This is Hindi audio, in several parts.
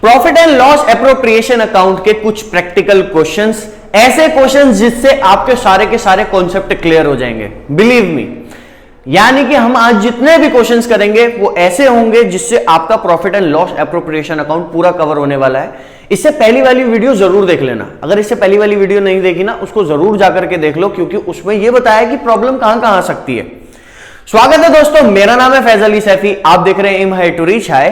Profit and loss appropriation account के कुछ प्रैक्टिकल क्वेश्चंस, ऐसे क्वेश्चंस जिससे आपके सारे कॉन्सेप्ट क्लियर हो जाएंगे, बिलीव मी। यानी कि हम आज जितने भी क्वेश्चंस करेंगे वो ऐसे होंगे जिससे आपका profit and loss appropriation account पूरा कवर होने वाला है। इससे पहली वाली वीडियो जरूर देख लेना, अगर इससे पहली वाली वीडियो नहीं देखी ना उसको जरूर जाकर के देख लो, क्योंकि उसमें यह बताया कि प्रॉब्लम कहां कहां आ सकती है। स्वागत है दोस्तों, मेरा नाम है फैजल अली सैफी, आप देख रहे हैं aim high to reach high.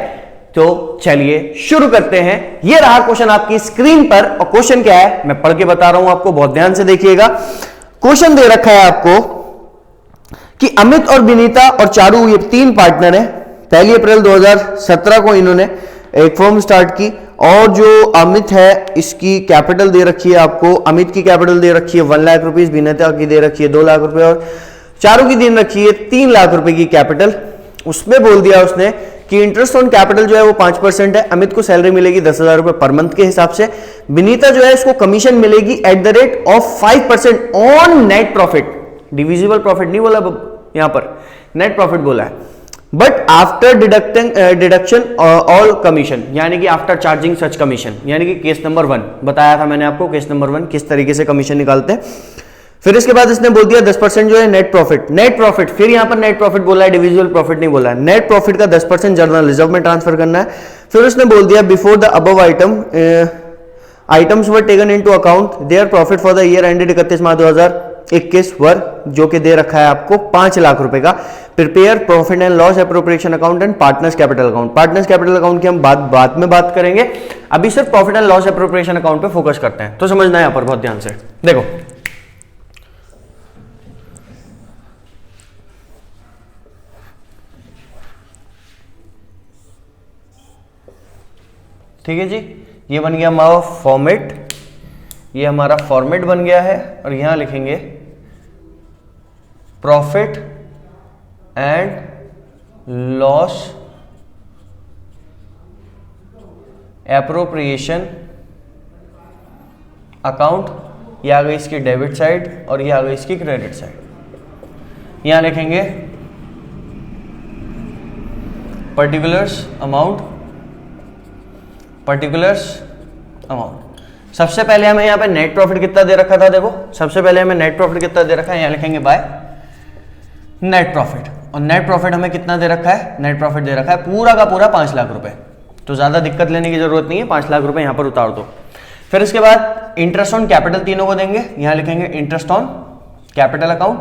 तो चलिए शुरू करते हैं। यह रहा क्वेश्चन आपकी स्क्रीन पर, और क्वेश्चन क्या है मैं पढ़ के बता रहा हूं आपको, बहुत ध्यान से देखिएगा। क्वेश्चन दे रखा है आपको कि अमित और विनीता और चारू ये तीन पार्टनर हैं। 1 अप्रैल 2017 को इन्होंने एक फर्म स्टार्ट की, और जो अमित है इसकी कैपिटल दे रखी है आपको, अमित की कैपिटल दे रखी है 1 लाख रुपीस, विनीता की दे रखी है 2 लाख रुपए, और चारू की दे रखी है 3 लाख रुपए की कैपिटल। उसमें बोल दिया उसने कि इंटरेस्ट ऑन कैपिटल जो है वो 5% है। अमित को सैलरी मिलेगी 10,000 रुपए पर मंथ के हिसाब से। विनीता जो है इसको कमीशन मिलेगी at the rate of 5% on net profit. Divisible profit नहीं बोला यहां पर, नेट प्रॉफिट बोला है। But after deduction all commission, यानी कि आफ्टर चार्जिंग सच कमीशन, यानी कि केस नंबर 1 बताया था मैंने आपको, केस नंबर 1 किस तरीके से कमीशन निकालते हैं। फिर इसके बाद इसने बोल दिया 10% जो है नेट प्रॉफिट, फिर यहां पर नेट प्रॉफिट बोला है, डिविजिबल प्रॉफिट नहीं बोला है। नेट प्रॉफिट का 10% जर्नल रिजर्व में ट्रांसफर करना है। फिर उसने बोल दिया before the above items were taken into account their profit for the year ended 31 मार्च 2021 वर, जो कि दे रखा है आपको 5 लाख रुपए का। Prepare profit and loss appropriation account and partners capital account. Partners capital account की हम बाद में बात करेंगे, अभी सिर्फ profit and loss appropriation account पे फोकस करते हैं। तो समझना है यहां पर बहुत ध्यान से देखो। ठीक है जी, ये बन गया हमारा फॉर्मेट, ये हमारा फॉर्मेट बन गया है, और यहां लिखेंगे profit and loss appropriation account. ये आ गई इसकी डेबिट साइड और ये आ गई इसकी क्रेडिट साइड। यहां लिखेंगे पर्टिकुलर्स अमाउंट। सबसे पहले हमें यहाँ पे नेट प्रॉफिट कितना दे रखा था, देखो सबसे पहले हमें नेट प्रॉफिट कितना दे रखा है, यहाँ लिखेंगे बाय नेट प्रॉफिट। और नेट प्रॉफिट हमें कितना दे रखा है, नेट प्रॉफिट दे रखा है पूरा का पूरा 5 लाख रुपए। तो ज्यादा दिक्कत लेने की जरूरत नहीं है, 5 लाख रुपए यहाँ पर उतार दो। फिर इसके बाद इंटरेस्ट ऑन कैपिटल तीनों को देंगे, यहाँ लिखेंगे interest on capital account.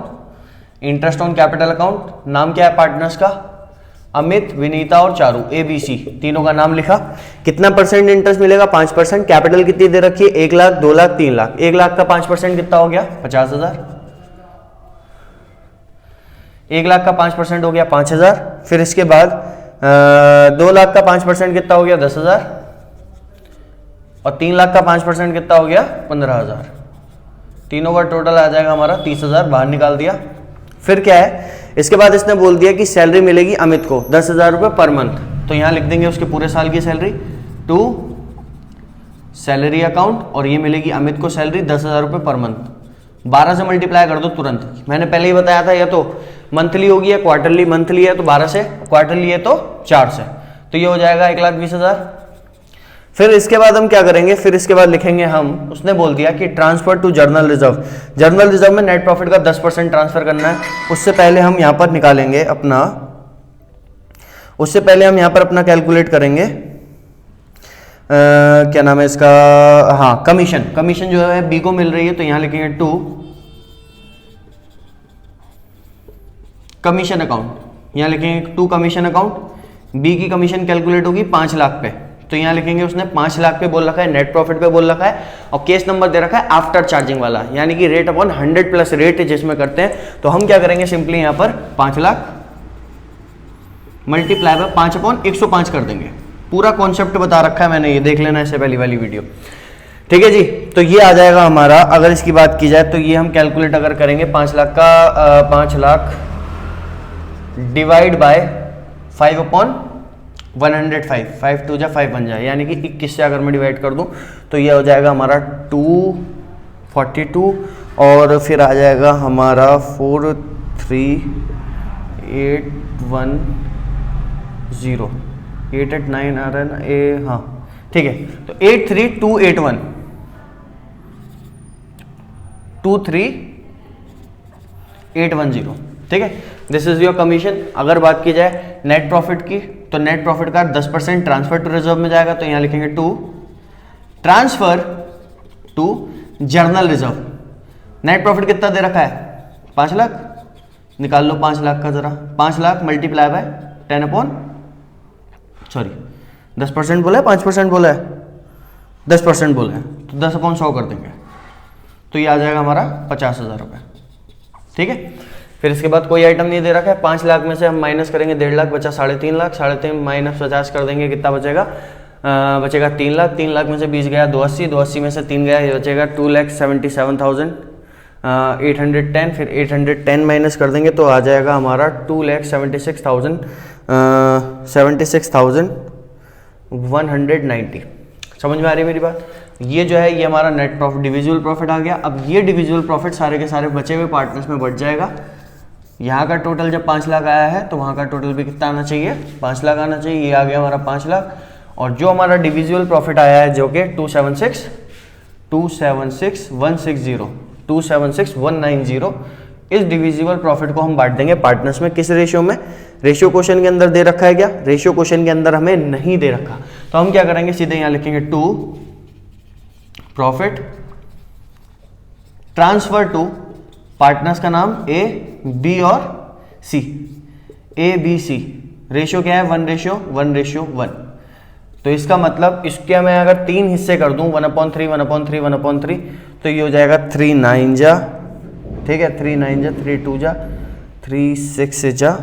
Interest on capital account, नाम क्या है पार्टनर्स का, अमित, विनीता और चारू, ABC, तीनों का नाम लिखा। कितना परसेंट इंटरेस्ट मिलेगा, 5%। कैपिटल कितनी दे रखी है, 1 लाख, 2 लाख, 3 लाख। 1 लाख का 5% कितना हो गया, 50,000। 1 लाख का 5% हो गया 5,000। फिर इसके बाद 2 लाख का 5% कितना हो गया, 10,000। और 3 लाख का 5% कितना हो गया, 15,000। तीनों का टोटल आ जाएगा हमारा 30,000, बाहर निकाल दिया। फिर क्या है, इसके बाद इसने बोल दिया कि सैलरी मिलेगी अमित को 10,000 रुपए पर मंथ। तो यहां लिख देंगे उसके पूरे साल की सैलरी टू सैलरी अकाउंट, और ये मिलेगी अमित को सैलरी 10,000 रुपए पर मंथ। 12 से मल्टीप्लाई कर दो तुरंत, मैंने पहले ही बताया था, या तो मंथली होगी या क्वार्टरली। मंथली है तो 12 से, क्वार्टरली है तो 4 से, तो ये हो जाएगा 1,20,000। फिर इसके बाद हम क्या करेंगे, फिर इसके बाद लिखेंगे हम, उसने बोल दिया कि transfer to general reserve. General reserve में नेट प्रॉफिट का 10% ट्रांसफर करना है। उससे पहले हम यहां पर निकालेंगे अपना, उससे पहले हम यहां पर अपना कैलकुलेट करेंगे क्या नाम है इसका, हाँ कमीशन जो है बी को मिल रही है, तो यहां लिखेंगे टू कमीशन अकाउंट। यहां लिखेंगे टू कमीशन अकाउंट। बी की कमीशन कैलकुलेट होगी 5 लाख पे, तो यहां लिखेंगे उसने 5 लाख पे बोल रखा है, नेट प्रॉफिट पे बोल रखा है, और केस नंबर दे रखा है आफ्टर चार्जिंग वाला, यानी कि रेट अपॉन 100 प्लस रेट जिसमें करते हैं। तो हम क्या करेंगे, सिंपली यहां पर 5 लाख मल्टीप्लाई बाय 5/105 कर देंगे। पूरा कॉन्सेप्ट बता रखा है मैंने, ये देख लेना इससे पहली वाली वीडियो। ठीक है जी, तो ये आ जाएगा हमारा। अगर इसकी बात की जाए तो ये हम कैलकुलेट अगर करेंगे 5 लाख का 5 लाख डिवाइड बाय 5/105, 5 2 जा 5 बन जाए, यानी कि 21 से अगर मैं डिवाइड कर दूं तो ये हो जाएगा हमारा 242, और फिर आ जाएगा हमारा 43810 889 आ रहा है ना, हाँ ठीक है, तो 83281 23810, ठीक है, दिस इज योर कमीशन। अगर बात की जाए नेट प्रॉफिट की, तो नेट प्रॉफिट का 10% ट्रांसफर टू रिजर्व में जाएगा, तो यहां लिखेंगे to transfer to general reserve. Net profit कितना दे रखा है? 5 लाख, निकाल लो 5 लाख का जरा, 5 लाख मल्टीप्लाई बाय 10% बोला है, 5% बोला है, 10% बोला है, तो 10/100 कर देंगे, तो ये आ जाएगा हमारा 50,000 रुपये, ठीक है। फिर इसके बाद कोई आइटम नहीं दे रखा है, 5 लाख में से हम माइनस करेंगे 1.5 लाख, बचा 3.5 लाख, 3.5 माइनस 50 कर देंगे, कितना बचेगा? बचेगा 3 लाख, 3 लाख में से 20 गया 280, 280 में से 3 गया, ये बचेगा 2,77,810, फिर 810 माइनस कर देंगे तो आ जाएगा हमारा 2,76,190। समझ में आ रही है मेरी बात? ये जो है ये हमारा नेट प्रॉफिट डिविजिबल प्रॉफिट आ गया। अब ये डिविजिबल प्रॉफिट सारे के सारे बचे हुए पार्टनर्स में बढ़ जाएगा। यहाँ का टोटल जब 5 लाख आया है तो वहाँ का टोटल भी कितना आना चाहिए? 5 लाख आना चाहिए। ये आ गया हमारा 5 लाख, और जो हमारा डिविजिबल प्रॉफिट आया है जो कि 276,160 इस डिविजिबल प्रॉफिट को हम बांट देंगे पार्टनर्स में। किस रेशियो में? रेशियो क्वेश्चन के अंदर दे रखा है क्या? रेशियो क्वेश्चन के अंदर हमें नहीं दे रखा, तो हम क्या करेंगे, सीधे यहां लिखेंगे to profit transfer to partners का नाम ए, बी और सी। ए बी सी रेशियो क्या है? 1:1:1। तो इसका मतलब इसके मैं अगर 3 हिस्से कर दूं 1/3 1/3 1/3, तो ये हो जाएगा 3 9 जा, ठीक है, 3 9 जा, 3 2 जा, 3 6 जा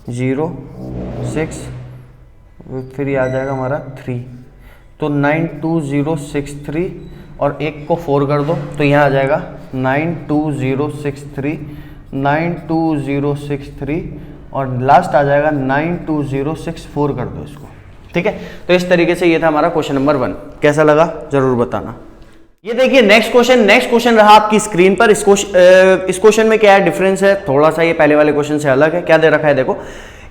0 6, फिर ये आ जाएगा हमारा 3, तो 92063 और एक को 4 कर दो तो यहाँ आ जाएगा 92063 92063 और लास्ट आ जाएगा 92064 कर दो इसको, ठीक है। तो इस तरीके से ये था हमारा क्वेश्चन नंबर 1। कैसा लगा जरूर बताना। ये देखिए नेक्स्ट क्वेश्चन रहा आपकी स्क्रीन पर। इस क्वेश्चन में क्या है डिफरेंस है, थोड़ा सा ये पहले वाले क्वेश्चन से अलग है। क्या दे रखा है देखो,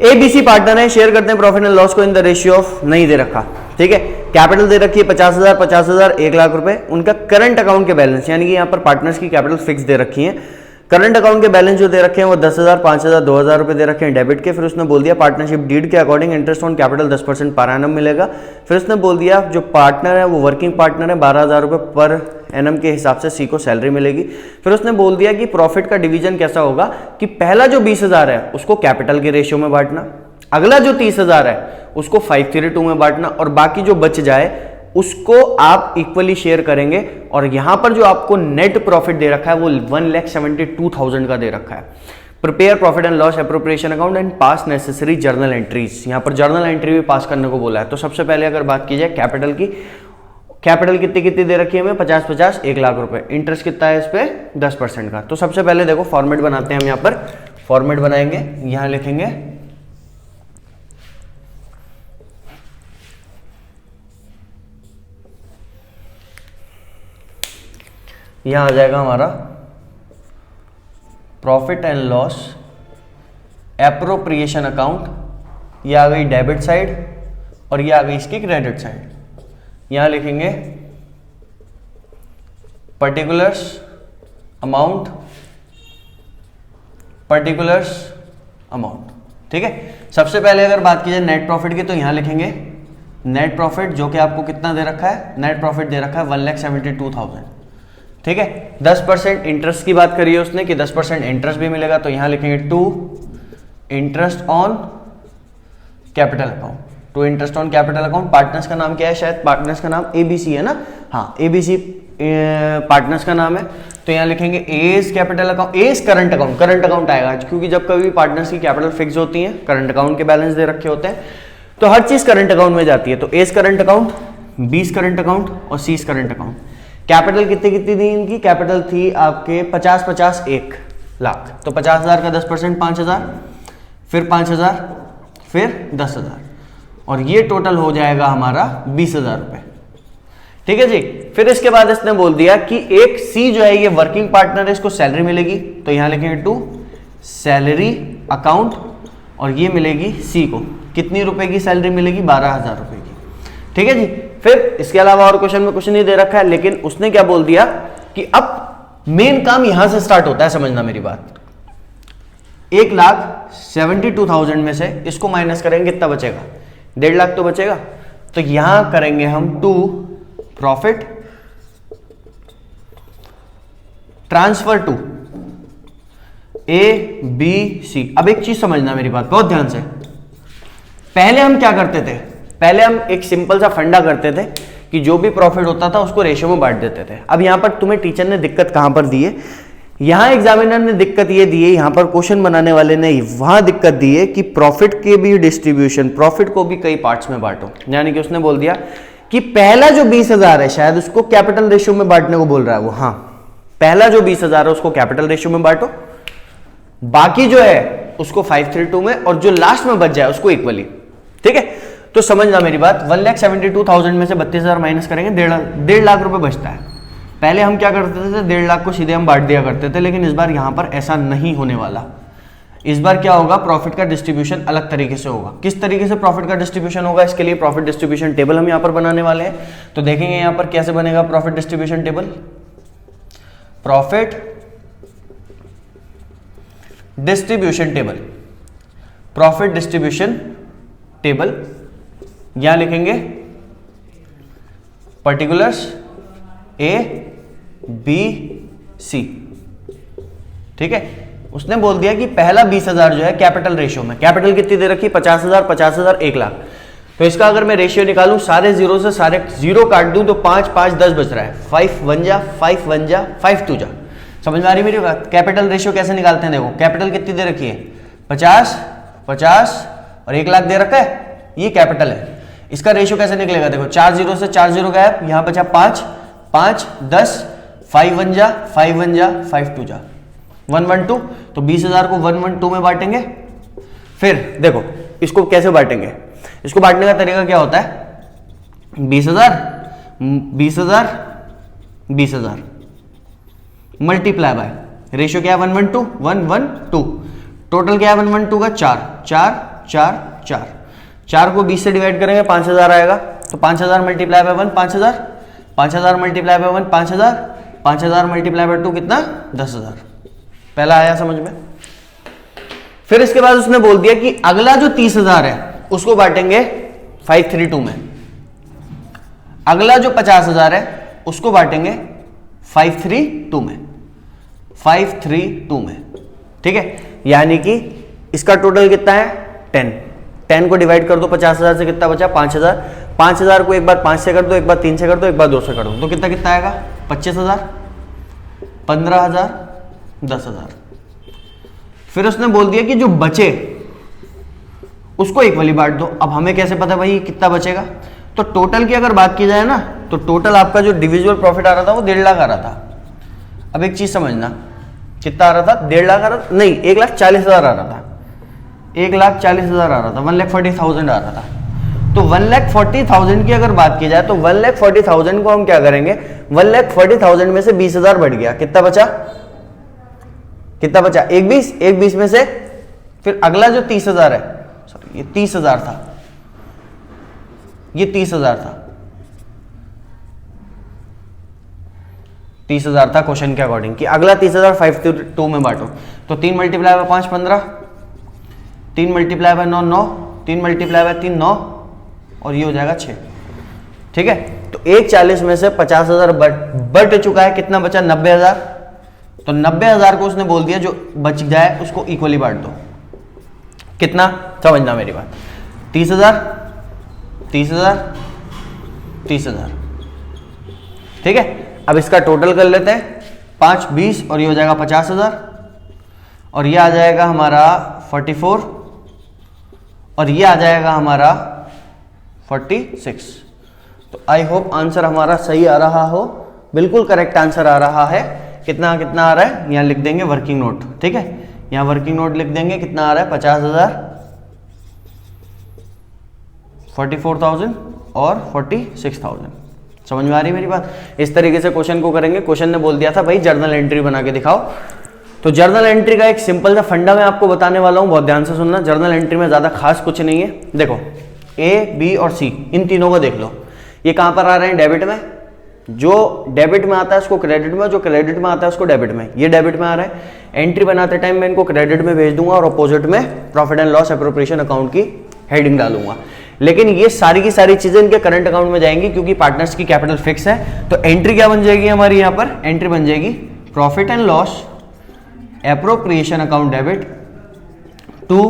एबीसी पार्टनर है, शेयर करते हैं प्रॉफिट एंड लॉस को इन द रेशियो ऑफ, नहीं दे रखा, ठीक है। कैपिटल दे रखी है 50,000 50,000 1 लाख रुपए। उनका करंट अकाउंट के बैलेंस, यानी कि यहाँ पर पार्टनर्स की कैपिटल फिक्स दे रखी है। करंट अकाउंट के बैलेंस जो दे रखे हैं वो 10,000 5,000 2,000 रुपए दे रखे हैं डेबिट के। फिर उसने बोल दिया पार्टनरशिप डीड के according interest on capital 10% per annum मिलेगा। फिर उसने बोल दिया जो पार्टनर है वो वर्किंग पार्टनर है, 12,000 रुपए पर एनम के हिसाब से सी को सैलरी मिलेगी। फिर उसने बोल दिया कि प्रॉफिट का डिवीजन कैसा होगा कि पहला जो 20,000 है उसको कैपिटल के रेशियो में बांटना, अगला जो 30,000 है उसको 532 में बांटना, और बाकी जो बच जाए उसको आप इक्वली शेयर करेंगे। और यहां पर जो आपको नेट प्रॉफिट दे रखा है वो 1,72,000 का दे रखा है। Prepare profit and loss appropriation account and pass necessary journal entries, यहां पर जर्नल एंट्री भी पास करने को बोला है। तो सबसे पहले अगर बात की जाए कैपिटल की, कैपिटल कितनी दे रखी है हमें? 50 1 लाख रुपए। इंटरेस्ट कितना है इस पे? 10% का। तो सबसे पहले देखो फॉर्मेट बनाते हैं हम, यहां पर फॉर्मेट बनाएंगे, यहां लिखेंगे यहां आ जाएगा हमारा profit and loss appropriation account, ये आ गई डेबिट साइड और ये आ गई इसकी क्रेडिट साइड। यहां लिखेंगे पर्टिकुलर्स अमाउंट ठीक है। सबसे पहले अगर बात की जाए नेट प्रॉफिट की, तो यहां लिखेंगे नेट प्रॉफिट जो कि आपको कितना दे रखा है? नेट प्रॉफिट दे रखा है 1,72,000, ठीक है। 10% इंटरेस्ट की बात करी है उसने कि 10% इंटरेस्ट भी मिलेगा, तो यहां लिखेंगे to interest on capital account, to interest on capital account. Partners का नाम क्या है? शायद पार्टनर्स का नाम एबीसी है ना? हाँ, एबीसी पार्टनर्स का नाम है। तो यहां लिखेंगे as capital account, as current account, current account आएगा क्योंकि जब कभी पार्टनर्स की कैपिटल फिक्स होती है, करंट अकाउंट के बैलेंस दे रखे होते हैं, तो हर चीज करंट अकाउंट में जाती है। तो एज करंट अकाउंट, बीस करंट अकाउंट और सीज करंट अकाउंट। कैपिटल कितनी थी इनकी? कैपिटल थी आपके 50 1 लाख, तो 50,000 का 10% 5,000, फिर 5,000, फिर 10,000, और ये टोटल हो जाएगा हमारा 20,000 रुपए, ठीक है जी। फिर इसके बाद इसने बोल दिया कि एक सी जो है ये वर्किंग पार्टनर है, इसको सैलरी मिलेगी, तो यहां लिखेंगे टू सैलरी अकाउंट, और ये मिलेगी सी को कितनी रुपए की सैलरी मिलेगी? 12,000 रुपए की, ठीक है जी। फिर इसके अलावा और क्वेश्चन में कुछ नहीं दे रखा है, लेकिन उसने क्या बोल दिया कि अब मेन काम यहां से स्टार्ट होता है, समझना मेरी बात। 1,72,000 में से इसको माइनस करेंगे, कितना बचेगा? 1.5 लाख तो बचेगा। तो यहां करेंगे हम to profit transfer to ABC। अब एक चीज समझना मेरी बात बहुत ध्यान से। पहले हम क्या करते थे? पहले हम एक सिंपल सा फंडा करते थे कि जो भी प्रॉफिट होता था उसको रेशियो में बांट देते थे। अब यहां पर तुम्हें टीचर ने दिक्कत कहां पर दी है? यहां एग्जामिनर ने दिक्कत ये दी है, यहां पर क्वेश्चन बनाने वाले ने वहां दिक्कत दी है कि प्रॉफिट के भी डिस्ट्रीब्यूशन, प्रॉफिट को भी कई पार्ट्स में बांटो। यानी कि उसने बोल दिया कि पहला जो 20,000 है शायद उसको कैपिटल रेशियो में बांटने को बोल रहा है वो। हाँ, पहला जो 20,000 है उसको कैपिटल रेशियो में बांटो, बाकी जो है उसको 532 में, और जो लास्ट में बच जाए उसको इक्वली। ठीक है, तो समझना मेरी बात। 1,72,000 में से 32,000 माइनस करेंगे, 1.5 लाख रुपए बचता है। पहले हम क्या करते थे? 1.5 लाख को सीधे हम बांट दिया करते थे, लेकिन इस बार यहां पर ऐसा नहीं होने वाला। इस बार क्या होगा? प्रॉफिट का डिस्ट्रीब्यूशन अलग तरीके से होगा। किस तरीके से प्रॉफिट का डिस्ट्रीब्यूशन होगा? इसके लिए प्रॉफिट डिस्ट्रीब्यूशन टेबल हम यहां पर बनाने वाले हैं। तो देखेंगे यहां पर कैसे बनेगा profit distribution table. Profit distribution table, profit distribution table, यहां लिखेंगे पर्टिकुलर्स ABC। ठीक है, उसने बोल दिया कि पहला 20,000 जो है कैपिटल रेशियो में, कैपिटल कितनी दे रखी? 50,000, 50,000, 1 लाख। तो इसका अगर मैं रेशियो निकालूं, सारे जीरो से सारे जीरो काट दूं तो 5, 5, 10 बच रहा है। 5 1 जा, 5 1 जा, 5 2 जा। समझ में आ रही मेरी बात? कैपिटल रेशियो कैसे निकालते हैं? देखो, कैपिटल कितनी दे रखी है? 50, 50 और 1 लाख दे रखा है, ये कैपिटल है। इसका रेशियो कैसे निकलेगा? देखो, 4 जीरो से 4 जीरो गायब, यहां बचा 5, 5 10, 5 1 जा, 5 1 जा, 5 2 जा, 1 1 2। तो 20,000 को 1 1 2 में बांटेंगे। फिर देखो इसको कैसे बांटेंगे? इसको बांटने का तरीका क्या होता है? 20,000 20,000 20,000 मल्टीप्लाई बाय रेशियो क्या है? 1 1 2 1 1 2। टोटल क्या है 1 1 2 का? 4 4 4 4। 4 को 20 से डिवाइड करेंगे 5,000 आएगा। तो 5,000 multiply by 1 5,000, 5,000 multiply by 1 5,000, 5,000 multiply by 2 कितना? 10,000। पहला आया समझ में? फिर इसके बाद उसने बोल दिया कि अगला जो 30,000 है उसको बांटेंगे 532 में। अगला जो 50,000 है उसको बांटेंगे 532 में, 532 में। ठीक है, यानी कि इसका टोटल कितना है? 10। 10 को डिवाइड कर दो 50,000 से, कितना बचा? 5,000। 5,000 को एक बार 5 से कर दो, एक बार 3 से कर दो, एक बार 2 से कर दो, तो कितना कितना आएगा? 25,000, 15,000, 10,000। फिर उसने बोल दिया कि जो बचे उसको इक्वली बांट दो। अब हमें कैसे पता भाई कितना बचेगा? तो टोटल की अगर बात की जाए ना, तो टोटल आपका जो डिविजिबल प्रॉफिट आ रहा था वो 1.5 लाख आ रहा था। अब एक चीज समझना, कितना आ रहा था? 1.5 लाख आ रहा था? नहीं, 1,40,000 आ रहा था। 1,40,000 आ रहा था, 1,40,000 आ रहा था। तो 1,40,000 की अगर बात की जाए तो 1,40,000 को हम क्या करेंगे? 1,40,000 में से 20,000 बढ़ गया, कितना बचा? कितना बचा? 1,20,000। 1,20,000 में से फिर अगला जो 30,000 है, सॉरी ये 30,000 था, ये 30,000 था, 30,000 था क्वेश्चन के अकॉर्डिंग कि अगला 30,000 5 में बांटो। तो 3 multiply by 5 15, 3 multiply by 9 9, 3 multiply by 3 9, और ये हो जाएगा 6। ठीक है, तो 1,40,000 में से 50,000 बढ़ चुका है, कितना बचा? 90,000। तो 90,000 को उसने बोल दिया जो बच जाए उसको इक्वली बांट दो। कितना? समझना मेरी बात। 30,000 30,000 30,000। ठीक है, अब इसका टोटल कर लेते हैं। 5 20 और ये हो जाएगा 50,000, और ये आ जाएगा हमारा 44, और ये आ जाएगा हमारा 46। तो आई होप आंसर हमारा सही आ रहा हो, बिल्कुल करेक्ट आंसर आ रहा है। कितना कितना आ रहा है? यहां लिख देंगे वर्किंग नोट। ठीक है, यहां वर्किंग नोट लिख देंगे। कितना आ रहा है? 50,000, 44,000 और 46,000। समझ में आ रही मेरी बात? इस तरीके से क्वेश्चन को करेंगे। क्वेश्चन ने बोल दिया था भाई जर्नल एंट्री बना के दिखाओ। तो जर्नल एंट्री का एक सिंपल सा फंडा मैं आपको बताने वाला हूं, बहुत ध्यान से सुनना। जर्नल एंट्री में ज्यादा खास कुछ नहीं है। देखो A, B और C इन तीनों को देख लो। ये कहां पर आ रहे हैं? डेबिट में। जो डेबिट में आता है उसको क्रेडिट में, जो क्रेडिट में आता है उसको डेबिट में। ये डेबिट में आ रहा है, एंट्री बनाते टाइम मैं इनको क्रेडिट में भेज दूंगा और अपोजिट में profit and loss appropriation account की हेडिंग डालूंगा। लेकिन ये सारी की सारी चीजें इनके करंट अकाउंट में जाएंगी क्योंकि पार्टनर्स की कैपिटल फिक्स है। तो एंट्री क्या बन जाएगी हमारी? यहां पर एंट्री बन जाएगी profit and loss appropriation account debit to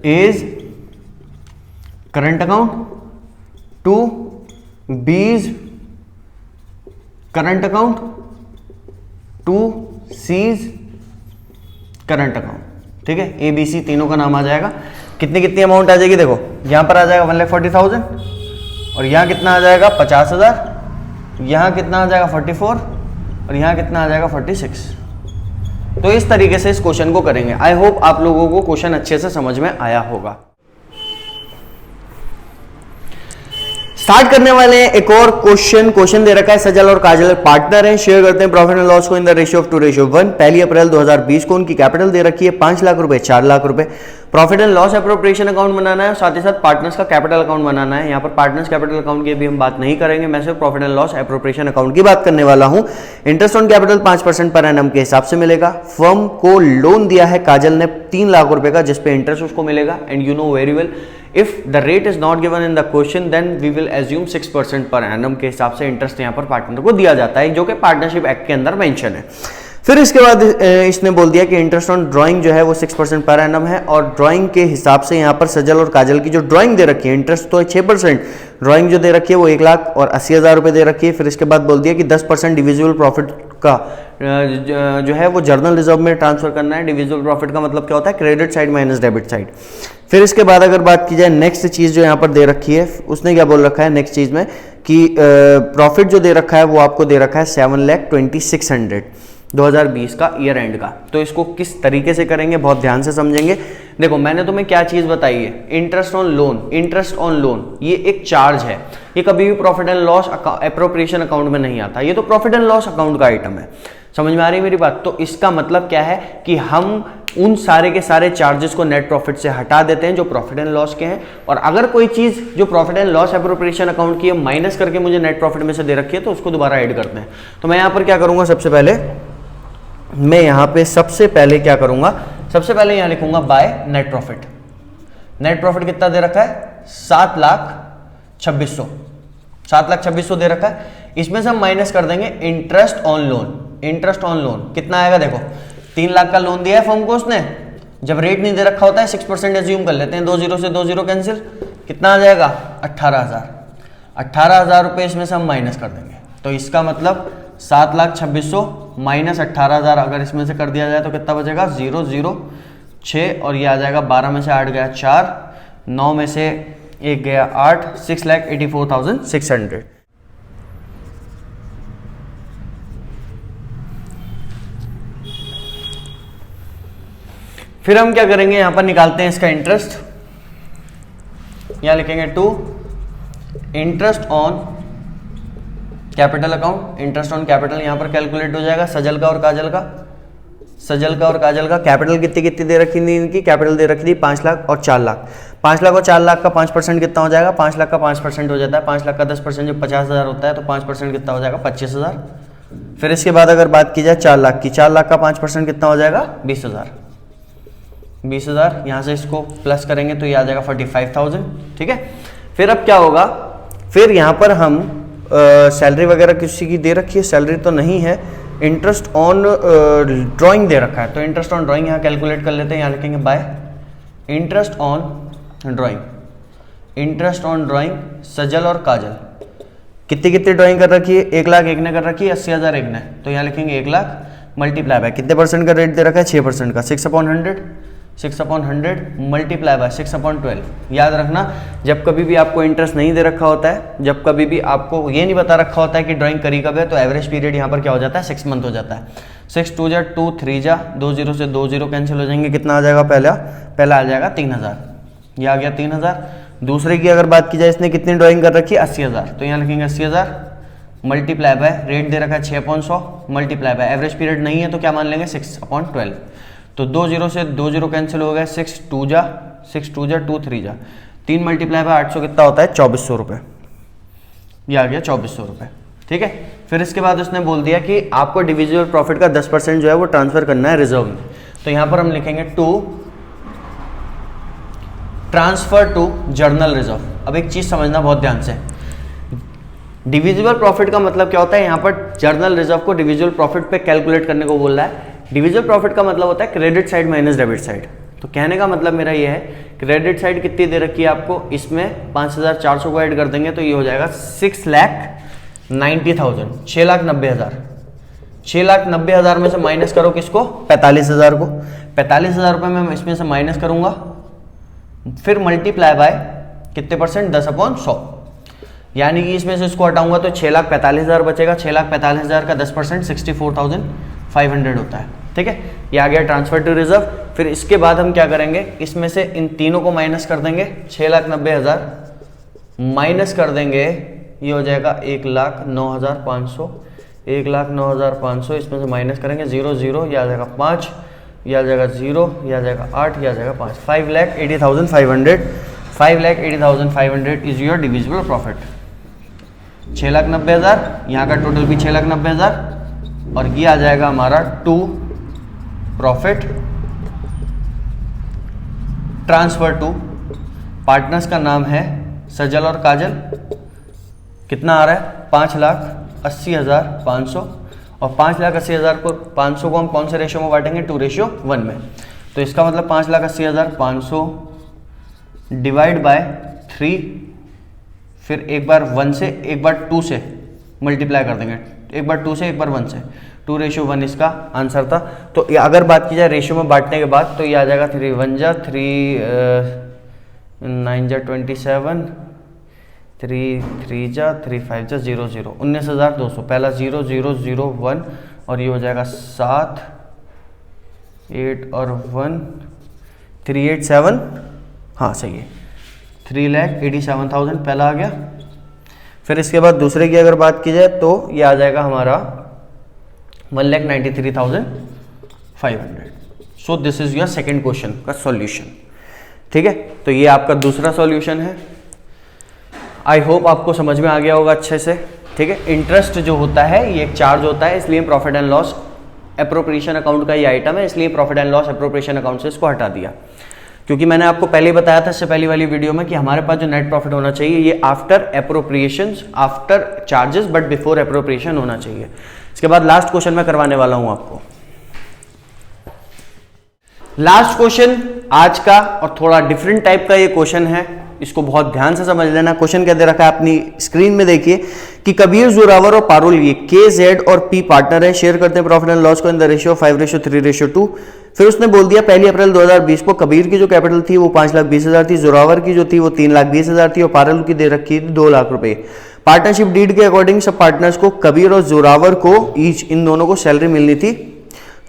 A's current account to B's current account to C's current account. ठीक है, ABC तीनों का नाम आ जाएगा। कितनी कितनी अमाउंट आ जाएगी? देखो यहां पर आ जाएगा 1,40,000 और यहां कितना आ जाएगा? 50,000। यहां कितना आ जाएगा? 44 और यहां कितना आ जाएगा? 46। तो इस तरीके से इस क्वेश्चन को करेंगे। आई होप आप लोगों को क्वेश्चन अच्छे से समझ में आया होगा। स्टार्ट करने वाले हैं एक और क्वेश्चन दे रखा है, सजल और काजल पार्टनर हैं, शेयर करते हैं प्रॉफिट एंड लॉस को इन द रेशियो ऑफ 2:1। 1 अप्रैल 2020 को उनकी कैपिटल दे रखी है 5 लाख रुपए, 4 लाख रुपए। Profit and loss appropriation account बनाना है, साथ ही साथ पार्टनर्स का कैपिटल अकाउंट बनाना है। यहाँ पर पार्टनर्स कैपिटल अकाउंट की भी हम बात नहीं करेंगे, मैं सिर्फ profit and loss appropriation account की बात करने वाला हूं। Interest on capital 5% per annum के हिसाब से मिलेगा। फर्म को लोन दिया है काजल ने 3 लाख रुपए का, जिसपे इंटरेस्ट उसको मिलेगा। And you know very well, if the rate is not given in the question then we will assume 6% पर annum के हिसाब से इंटरेस्ट यहाँ पर पार्टनर को दिया जाता है, जो कि पार्टनरशिप एक्ट के अंदर मेंशन है। फिर इसके बाद इसने बोल दिया कि इंटरेस्ट ऑन ड्राइंग जो है वो 6% पर एनम है और ड्राइंग के हिसाब से यहाँ पर सजल और काजल की जो ड्राइंग दे रखी है, इंटरेस्ट तो है 6%, ड्राइंग जो दे रखी है वो 1,80,000 रुपए दे रखी है। फिर इसके बाद बोल दिया कि 10% डिविजिबल प्रॉफिट का जो है वो जर्नल रिजर्व में ट्रांसफर करना है। डिविजिबल प्रॉफिट का मतलब क्या होता है? Credit side minus debit side. फिर इसके बाद अगर बात की जाए नेक्स्ट चीज जो यहाँ पर दे रखी है, उसने क्या बोल रखा है नेक्स्ट चीज में कि प्रॉफिट जो दे रखा है वो आपको दे रखा है 7,26,100 2020 का ईयर एंड का। तो इसको किस तरीके से करेंगे बहुत ध्यान से समझेंगे। देखो मैंने तुम्हें क्या चीज बताई है, interest on loan. Interest on loan ये एक चार्ज है, ये कभी भी profit and loss appropriation account में नहीं आता, ये तो प्रॉफिट एंड लॉस अकाउंट का आइटम है। समझ में आ रही है मेरी बात? तो इसका मतलब क्या है कि हम उन सारे के सारे चार्जेस को नेट प्रॉफिट से हटा देते हैं जो प्रॉफिट एंड लॉस के हैं, और अगर कोई चीज जो profit and loss appropriation account की है माइनस करके मुझे नेट प्रॉफिट में से दे रखी है तो उसको दोबारा ऐड करते हैं। तो मैं यहाँ पर क्या करूंगा, सबसे पहले मैं यहाँ पे सबसे पहले क्या करूंगा, सबसे पहले यहाँ लिखूंगा by net profit. Net profit कितना दे रखा है? 7,26,000 7,26,000 दे रखा है। इसमें से हम माइनस कर देंगे interest on loan. Interest on loan कितना आएगा? देखो 3 लाख का लोन दिया है फर्म को उसने, जब रेट नहीं दे रखा होता है 6% एज्यूम कर लेते हैं, 2 0 से 2 0 कैंसिल, कितना आ जाएगा? 18,000 रुपए इसमें से हम माइनस कर देंगे। तो इसका मतलब 7,26,000 माइनस 18,000 अगर इसमें से कर दिया जाए तो कितना बचेगा? 0 0 6 और ये आ जाएगा 12 में से 8 गया 4, 9 में से 1 गया 8, 6,84,600। फिर हम क्या करेंगे, यहां पर निकालते हैं इसका इंटरेस्ट। यहां लिखेंगे to interest on capital account. Interest on capital यहां पर कैलकुलेट हो जाएगा सजल का और काजल का। सजल का और काजल का कैपिटल कितनी कितनी दे रखी थी इनकी? कैपिटल दे रखी थी 5 लाख और 4 लाख। 5 लाख और 4 लाख का 5% कितना हो जाएगा? 5 लाख का 5% हो जाता है। 5 लाख का 10% जब 50,000 होता है तो 5% कितना हो जाएगा? 25,000। फिर इसके बाद अगर बात की जाए 4 लाख की, 4 लाख का 5% कितना हो जाएगा? 20,000। 20,000 यहाँ से इसको प्लस करेंगे तो ये आ जाएगा 45,000। ठीक है, फिर अब क्या होगा, फिर यहाँ पर हम सैलरी वगैरह किसी की दे रखी है, सैलरी तो नहीं है। इंटरेस्ट ऑन ड्राइंग दे रखा है, तो इंटरेस्ट ऑन ड्राइंग यहाँ कैलकुलेट कर लेते हैं। यहाँ लिखेंगे by interest on drawing. Interest on drawing Sajal और काजल कितनी कितनी ड्राइंग कर रखी है? 1 लाख एक ने कर रखी है, 80,000 एक ने, तो यहाँ लिखेंगे 1 लाख मल्टीप्लाई बाय कितने परसेंट का रेट दे रखा है? 6% का, 6/100 6/100 मल्टीप्लाई बाय 6/12। याद रखना, जब कभी भी आपको इंटरेस्ट नहीं दे रखा होता है, जब कभी भी आपको ये नहीं बता रखा होता है कि ड्राइंग करी कब है, तो एवरेज पीरियड यहाँ पर क्या हो जाता है? 6 मंथ हो जाता है। 6 2 जा 2 3 जा 2 0 से 2 0 कैंसिल हो जाएंगे। कितना आ जाएगा? पहला आ जाएगा 3,000, ये आ गया 3,000। दूसरे की अगर बात की जाए, इसने कितनी ड्राइंग कर रखी है? 80,000, तो यहाँ लिखेंगे 80,000 मल्टीप्लाई बाय रेट दे रखा है 6/100 मल्टीप्लाई बाय एवरेज पीरियड नहीं है तो क्या मान लेंगे? 6/12। तो 2 0 से 2 0 कैंसिल हो गए। 6 2 जा 2 3 जा 3 मल्टीप्लाई बाय 800 कितना होता है? 2,400 रुपये। ये आ गया 2400 रुपये। ठीक है, फिर इसके बाद उसने बोल दिया कि आपको डिविजिबल प्रॉफिट का 10% जो है वो ट्रांसफर करना है रिजर्व में। तो यहां पर हम लिखेंगे to transfer to general reserve. अब एक चीज समझना बहुत ध्यान से, डिविजिबल प्रॉफिट का मतलब क्या होता है, यहां पर जर्नल रिजर्व को डिविजिबल प्रॉफिट पे कैलकुलेट करने को बोल रहा है। डिविजिबल प्रॉफिट का मतलब होता है credit side minus debit side. तो कहने का मतलब मेरा ये है, क्रेडिट साइड कितनी दे रखी है आपको, इसमें 5400 को ऐड कर देंगे तो ये हो जाएगा 6,90,000, 6,90,000। 6,90,000 में से माइनस करो किसको, 45,000 को। 45,000 रुपये में इसमें से माइनस करूंगा, फिर मल्टीप्लाई बाय कितने परसेंट, 10/100। यानी कि इसमें से इसको हटाऊंगा तो 6,45,000 बचेगा। 6,45,000 का 10% 64,500 होता है। ठीक है, ये आ गया ट्रांसफर टू रिजर्व। फिर इसके बाद हम क्या करेंगे, इसमें से इन तीनों को माइनस कर देंगे। 6,90,000 माइनस कर देंगे, ये हो जाएगा 1,09,500। 1,09,500 इसमें से माइनस करेंगे, 0 0, यह आ जाएगा 5, यह आ जाएगा 0, यह आ जाएगा 8, यह आ जाएगा 5। 5,80,500। 5,80,500 इज योर डिविजिबल प्रॉफिट। 6,90,000, यहाँ का टोटल भी 6,90,000, और ये आ जाएगा हमारा to profit transfer to partners का नाम है सजल और काजल। कितना आ रहा है, 5,80,500। और 5,80,000 को 500 को हम कौन से रेशियो में बांटेंगे, 2:1 में। तो इसका मतलब 5,80,500 डिवाइड बाय 3, फिर एक बार 1 से एक बार 2 से मल्टीप्लाई कर देंगे, एक बार 2 से एक बार 1 से, 2:1 इसका आंसर था। तो अगर बात की जाए रेशियो में बांटने के बाद तो ये आ जाएगा 3 1 जा 3 9 जा 27, 3 3 जा 3 5 जा 0 0, 19,200। पहला 0 0 0 1 और ये हो जाएगा 7 8 और 1 387, हाँ सही है, 3,87,000 पहला आ गया। फिर इसके बाद दूसरे की अगर बात की जाए तो ये आ जाएगा हमारा 1,93,500। So this is your second question का सॉल्यूशन। ठीक है, तो ये आपका दूसरा सॉल्यूशन है। आई होप आपको समझ में आ गया होगा अच्छे से। ठीक है, इंटरेस्ट जो होता है ये एक चार्ज होता है, इसलिए profit and loss appropriation account का ये आइटम है, इसलिए profit and loss appropriation account से इसको हटा दिया। क्योंकि मैंने आपको पहले ही बताया था इससे पहली वाली वीडियो में कि हमारे पास जो नेट प्रॉफिट होना चाहिए ये after appropriation, after charges but before appropriation होना चाहिए। इसके बाद लास्ट क्वेश्चन मैं करवाने वाला हूं आपको। लास्ट क्वेश्चन आज का और थोड़ा डिफरेंट टाइप का ये क्वेश्चन है, इसको बहुत ध्यान से समझ लेना। क्वेश्चन क्या दे रखा है अपनी स्क्रीन में देखिए कि कबीर, जोरावर और पारुल ये के, जेड और पी पार्टनर है, शेयर करते हैं प्रॉफिट एंड लॉस को इन द रेशियो 5:3:2। फिर उसने बोल दिया 1 अप्रैल 2020 को कबीर की जो कैपिटल थी वो 5,20,000 थी, जोरावर की जो थी वो 3,20,000 थी और पारुल की दे रखी थी 2 लाख रुपए। पार्टनरशिप डीड के अकॉर्डिंग सब पार्टनर्स को, कबीर और जोरावर को ईच, इन दोनों को सैलरी मिलनी थी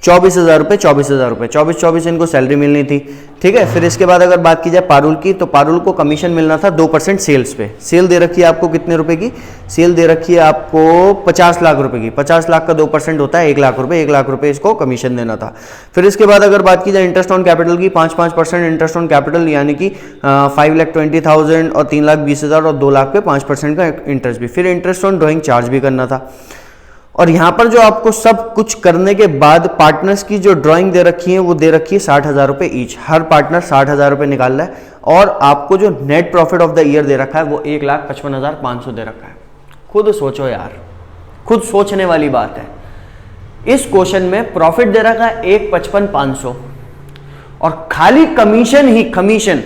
24,000 रुपए, 24,000 रुपए, 24 इनको सैलरी मिलनी थी। ठीक है, फिर इसके बाद अगर बात की जाए पारुल की, तो पारुल को कमीशन मिलना था 2% सेल्स पे। सेल दे रखी है आपको कितने रुपए की, सेल दे रखी है आपको 50 लाख रुपए की। 50 लाख का 2% होता है 1 लाख रुपए, 1 लाख रुपए इसको कमीशन देना था। फिर इसके बाद अगर बात की जाए इंटरेस्ट ऑन कैपिटल की, 5% इंटरेस्ट ऑन कैपिटल, यानी कि 5,20,000 और 3,20,000 और 2 लाख पे 5% का इंटरेस्ट भी। फिर इंटरेस्ट ऑन ड्रॉइंग चार्ज भी करना था। और यहां पर जो आपको सब कुछ करने के बाद पार्टनर्स की जो ड्राइंग दे रखी है वो दे रखी है 60,000 रुपए ईच। हर पार्टनर 60,000 रुपए निकाल रहा है और आपको जो net profit of the year दे रखा है वो 1,55,500 दे रखा है। खुद सोचो यार, खुद सोचने वाली बात है। इस क्वेश्चन में प्रॉफिट दे रखा है 1,55,500 और खाली कमीशन ही, कमीशन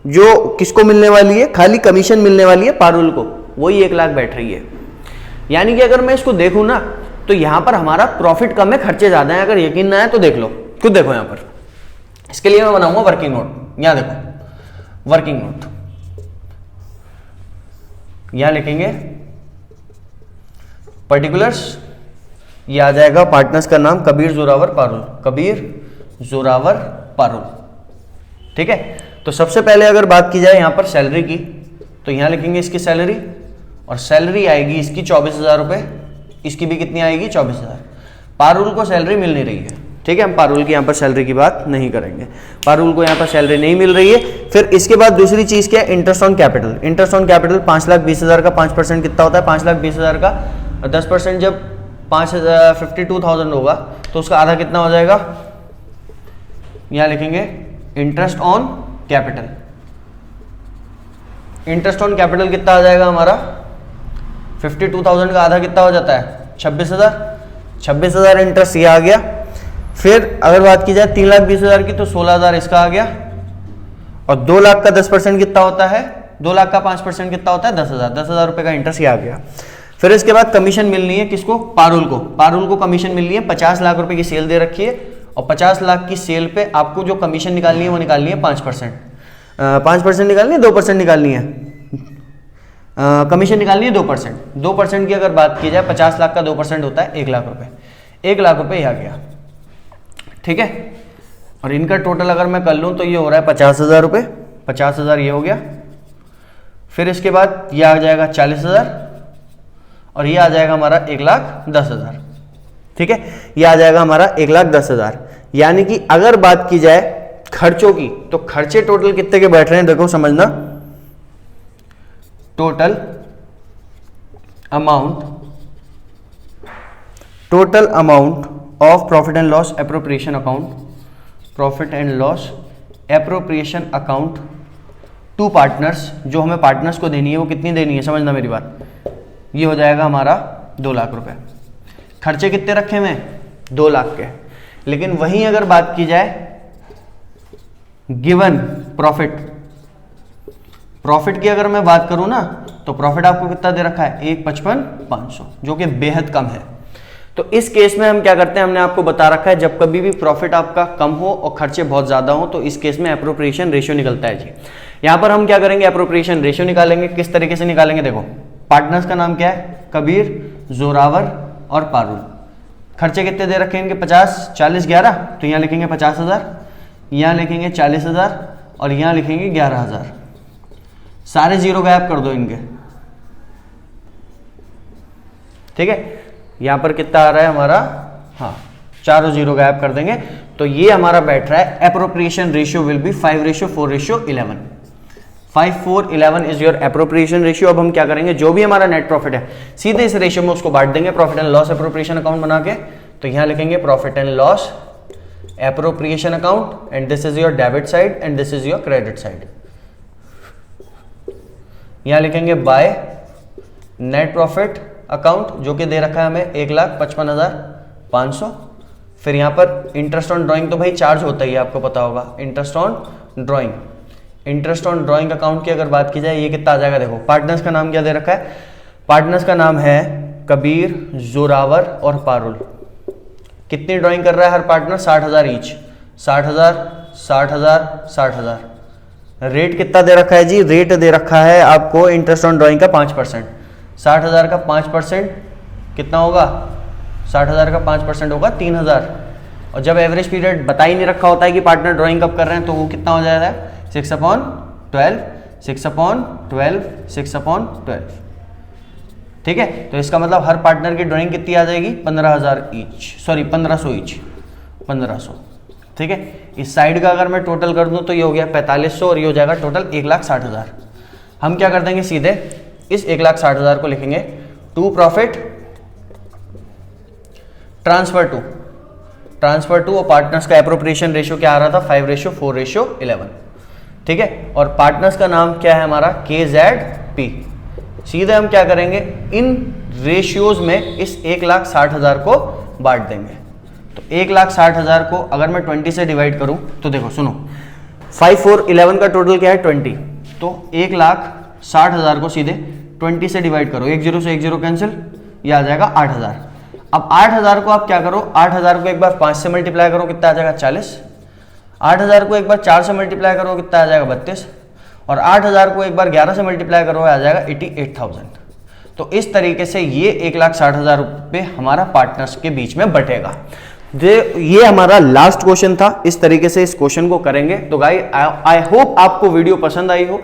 जो किसको मिलने वाली है, खाली कमीशन मिलने वाली है पारुल को, वही 1 लाख बैठ रही है। यानी कि अगर मैं इसको देखूं ना तो यहां पर हमारा प्रॉफिट कम है, खर्चे ज्यादा हैं। अगर यकीन ना है तो देख लो, खुद देखो यहां पर। इसके लिए मैं बनाऊंगा वर्किंग नोट। यहां देखो वर्किंग नोट, यहां लिखेंगे पर्टिकुलर्स, ये आ जाएगा पार्टनर्स का नाम कबीर, जोरावर, पारुल, कबीर, जोरावर, पारुल। ठीक है, तो सबसे पहले अगर बात की जाए यहां पर सैलरी की, तो यहां लिखेंगे इसकी सैलरी, और सैलरी आएगी इसकी 24,000 रुपए, इसकी भी कितनी आएगी 24,000। पारुल को सैलरी मिल नहीं रही है। ठीक है, हम पारुल की यहाँ पर सैलरी की बात नहीं करेंगे, पारुल को यहाँ पर सैलरी नहीं मिल रही है। फिर इसके बाद दूसरी चीज क्या है, interest on capital. Interest on capital 5,20,000 का 5% कितना होता है, 5,20,000 का 10% जब 52,000 होगा तो उसका आधा कितना हो जाएगा, यहाँ लिखेंगे interest on capital. Interest on capital कितना आ जाएगा हमारा, 52,000 का आधा कितना हो जाता है, 26,000 इंटरेस्ट ये आ गया। फिर अगर बात की जाए 3,20,000 की तो 16,000 इसका आ गया, और 2 लाख का 10% कितना होता है, 2 लाख का 5% कितना होता है, 10,000 रुपए का इंटरेस्ट ये आ गया। फिर इसके बाद कमीशन मिलनी है किसको, पारुल को कमीशन मिलनी है। 50 लाख रुपए की सेल दे रखी है, और 50 लाख की सेल पे आपको जो कमीशन निकालनी है वो निकालनी है 5%। 5% निकालनी है, 2% निकालनी है, कमीशन निकालनी है 2%। 2% की अगर बात की जाए 50 लाख का 2% होता है 1 लाख रुपए, 1 लाख रुपए आ गया, ठीक है। और इनका टोटल अगर मैं कर लूं तो ये हो रहा है 50,000 रुपए, 50,000 ये हो गया। फिर इसके बाद ये आ जाएगा 40,000, और ये आ जाएगा हमारा 1,10,000, ठीक है। ये आ जाएगा हमारा 1,10,000। यानी कि अगर बात की जाए खर्चों की तो खर्चे टोटल कितने के बैठ रहे हैं, देखो समझना, total amount of profit and loss appropriation account to partners, जो हमें पार्टनर्स को देनी है वो कितनी देनी है, समझना मेरी बात, ये हो जाएगा हमारा 2 लाख रुपए। खर्चे कितने रखे हुए हैं, 2 लाख के। लेकिन वहीं अगर बात की जाए गिवन प्रॉफिट की अगर मैं बात करूं ना, तो प्रॉफिट आपको कितना दे रखा है, 1,55,500, जो कि बेहद कम है। तो इस केस में हम क्या करते हैं, हमने आपको बता रखा है जब कभी भी प्रॉफिट आपका कम हो और खर्चे बहुत ज्यादा हो तो इस केस में एप्रोप्रिएशन रेशियो निकलता है जी। यहां पर हम क्या करेंगे, एप्रोप्रिएशन रेशियो निकालेंगे। किस तरीके से निकालेंगे, देखो पार्टनर्स का नाम क्या है, कबीर, जोरावर और पारुल। खर्चे कितने दे रखे हैं इनके, 50, 40, 11, तो यहां लिखेंगे 50,000, यहां लिखेंगे 40,000, और यहां लिखेंगे 11,000। सारे जीरो गायब कर दो इनके, ठीक है। यहां पर कितना आ रहा है हमारा, हाँ, चारों जीरो गायब कर देंगे। तो ये हमारा बैठ रहा है, appropriation ratio will be 5:4:11। 5:4:11 is your appropriation ratio. अब हम क्या करेंगे, जो भी हमारा नेट प्रॉफिट है सीधे इस रेशियो में उसको बांट देंगे profit and loss appropriation account बना के। तो यहां लिखेंगे profit and loss appropriation account, and this is your debit side and this is your credit side. यहां लिखेंगे बाय नेट प्रॉफिट अकाउंट, जो कि दे रखा है हमें 1,55,500। फिर यहां पर इंटरेस्ट ऑन ड्राइंग तो भाई चार्ज होता ही है, आपको पता होगा, इंटरेस्ट ऑन ड्राइंग अकाउंट की अगर बात की जाए ये कितना आ जाएगा, देखो पार्टनर्स का नाम क्या दे रखा है, पार्टनर्स का नाम है कबीर, जोरावर और पारुल। कितनी ड्राइंग कर रहा है हर पार्टनर, 60,000 ईच, 60,000, 60,000, 60,000। रेट कितना दे रखा है जी, रेट दे रखा है आपको इंटरेस्ट ऑन ड्राइंग का 5%। 60,000 का 5% कितना होगा, 60,000 का 5% होगा 3,000। और जब एवरेज पीरियड बता ही नहीं रखा होता है कि पार्टनर ड्राइंग कब कर रहे हैं, तो वो कितना हो जाएगा, 6/12, 6/12, 6/12, ठीक है। तो इसका मतलब हर पार्टनर की ड्राइंग कितनी आ जाएगी, 15,000 ईच, सॉरी 1,500 ईच, 1,500, ठीक है। इस साइड का अगर मैं टोटल कर दूं तो ये हो गया 4,500, और ये हो जाएगा टोटल 1,60,000। हम क्या कर देंगे, सीधे इस 1,60,000 को लिखेंगे टू प्रॉफिट ट्रांसफर टू, और पार्टनर्स का एप्रोप्रिएशन रेशियो क्या आ रहा था, 5:4:11, ठीक है। और पार्टनर्स का नाम क्या है हमारा, KZP। सीधे हम क्या करेंगे, इन रेशियोज में इस 1,60,000 को बांट देंगे। तो 1,60,000 को अगर मैं 20 से डिवाइड करूं तो देखो सुनो, 5,4:11 का टोटल क्या है 20, तो 1,60,000 को सीधे 20 से डिवाइड करो, 1 0 से 1 0 कैंसिल, ये आ जाएगा 8,000। अब 8,000 को आप क्या करो, 8,000 को एक बार 5 से मल्टीप्लाई करो, कितना आ जाएगा 40। 8,000 को एक बार 4 से मल्टीप्लाई करो, कितना आ जाएगा 32। और 8,000 को एक बार 11 से मल्टीप्लाई करो, आ जाएगा 88,000। तो इस तरीके से ये 1,60,000 रुपये हमारा पार्टनर्स के बीच में बटेगा। ये हमारा लास्ट क्वेश्चन था, इस तरीके से इस क्वेश्चन को करेंगे। तो गाइस आई होप आपको वीडियो पसंद आई हो।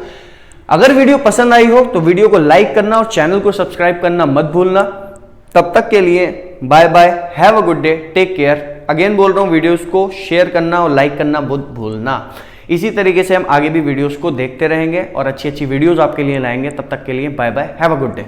अगर वीडियो पसंद आई हो तो वीडियो को लाइक करना और चैनल को सब्सक्राइब करना मत भूलना। तब तक के लिए bye bye, have a good day, take care. Again बोल रहा हूं, वीडियोस को शेयर करना और लाइक करना बहुत भूलना। इसी तरीके से हम आगे भी वीडियोस को देखते रहेंगे और अच्छी अच्छी वीडियोस आपके लिए लाएंगे। तब तक के लिए bye bye, have a good day.